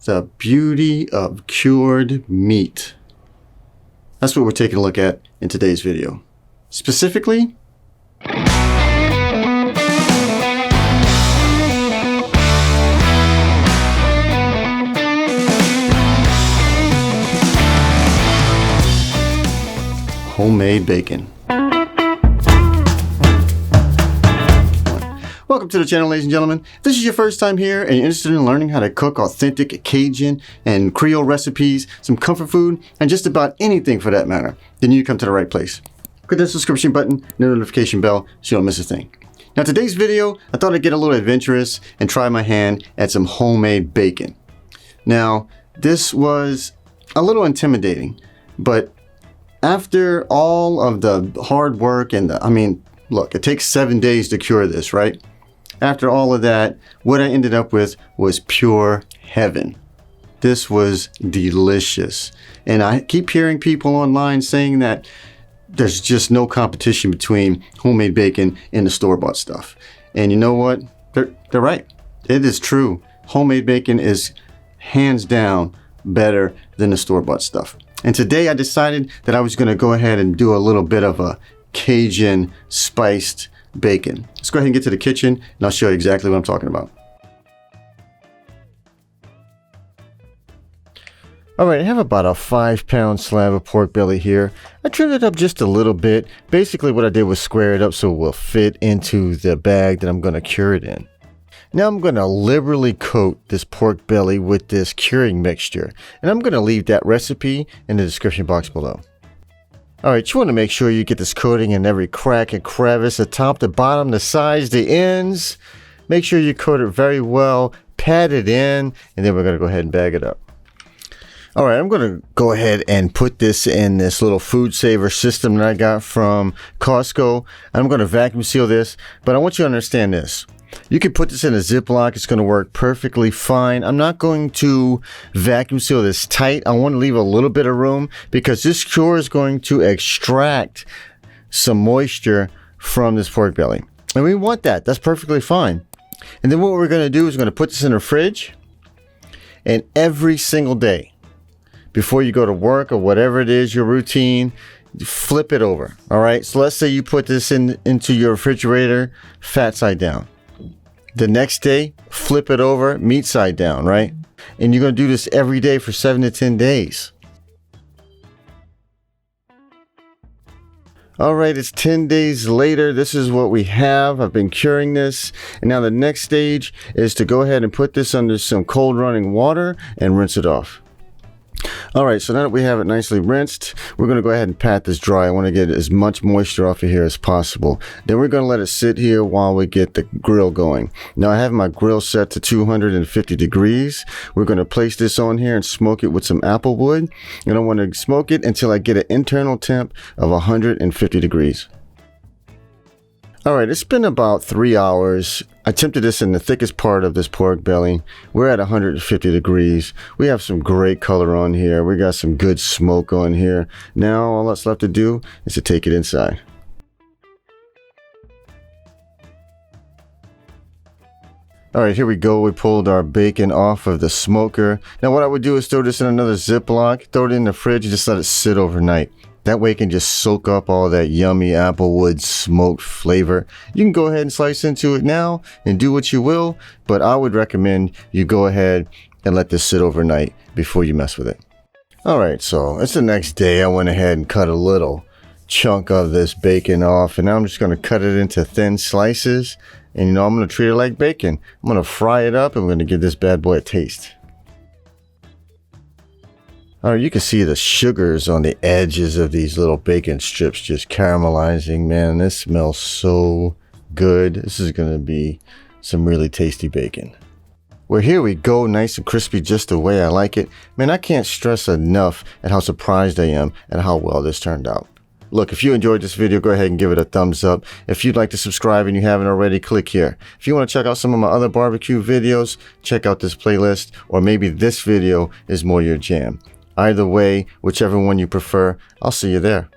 The beauty of cured meat. That's what we're taking a look at in today's video. Specifically, homemade bacon. Welcome to the channel, ladies and gentlemen. If this is your first time here and you're interested in learning how to cook authentic Cajun and Creole recipes, some comfort food, and just about anything for that matter, then you come to the right place. Click the subscription button and the notification bell so you don't miss a thing. Now, today's video, I thought I'd get a little adventurous and try my hand at some homemade bacon. Now, this was a little intimidating, but after all of the hard work and look, it takes 7 days to cure this, right? After all of that, what I ended up with was pure heaven. This was delicious. And I keep hearing people online saying that there's just no competition between homemade bacon and the store-bought stuff. And you know what? They're right. It is true. Homemade bacon is hands down better than the store-bought stuff. And today I decided that I was going to go ahead and do a little bit of a Cajun spiced bacon. Let's go ahead and get to the kitchen and I'll show you exactly what I'm talking about. All right, I have about a 5-pound slab of pork belly here. I trimmed it up just a little bit. Basically what I did was square it up so it will fit into the bag that I'm going to cure it in. Now I'm going to liberally coat this pork belly with this curing mixture, and I'm going to leave that recipe in the description box below. Alright, you want to make sure you get this coating in every crack and crevice, the top, the bottom, the sides, the ends. Make sure you coat it very well, pat it in, and then we're going to go ahead and bag it up. Alright, I'm going to go ahead and put this in this little food saver system that I got from Costco. I'm going to vacuum seal this, but I want you to understand this. You can put this in a Ziploc. It's going to work perfectly fine. I'm not going to vacuum seal this tight. I want to leave a little bit of room because this cure is going to extract some moisture from this pork belly. And we want that. That's perfectly fine. And then what we're going to do is we're going to put this in the fridge. And every single day, before you go to work or whatever it is, your routine, flip it over. All right. So let's say you put this into your refrigerator, fat side down. The next day, flip it over, meat side down, right? And you're going to do this every day for 7 to 10 days. All right, it's 10 days later. This is what we have. I've been curing this. And now the next stage is to go ahead and put this under some cold running water and rinse it off. All right, so now that we have it nicely rinsed, we're going to go ahead and pat this dry. I want to get as much moisture off of here as possible. Then we're going to let it sit here while we get the grill going. Now I have my grill set to 250 degrees. We're going to place this on here and smoke it with some applewood. And I want to smoke it until I get an internal temp of 150 degrees. All right, it's been about 3 hours. I tempted this in the thickest part of this pork belly. We're at 150 degrees. We have some great color on here. We got some good smoke on here. Now all that's left to do is to take it inside. All right, here we go. We pulled our bacon off of the smoker. Now what I would do is throw this in another Ziploc, throw it in the fridge, and just let it sit overnight. That way it can just soak up all that yummy applewood smoked flavor. You can go ahead and slice into it now and do what you will, but I would recommend you go ahead and let this sit overnight before you mess with it. All right, so it's the next day. I went ahead and cut a little chunk of this bacon off, and now I'm just going to cut it into thin slices. And I'm going to treat it like bacon. I'm going to fry it up and we're going to give this bad boy a taste. All right, you can see the sugars on the edges of these little bacon strips just caramelizing. Man, this smells so good. This is going to be some really tasty bacon. Well, here we go, nice and crispy just the way I like it. Man, I can't stress enough at how surprised I am at how well this turned out. Look, if you enjoyed this video, go ahead and give it a thumbs up. If you'd like to subscribe and you haven't already, click here. If you want to check out some of my other barbecue videos, check out this playlist, or maybe this video is more your jam. Either way, whichever one you prefer, I'll see you there.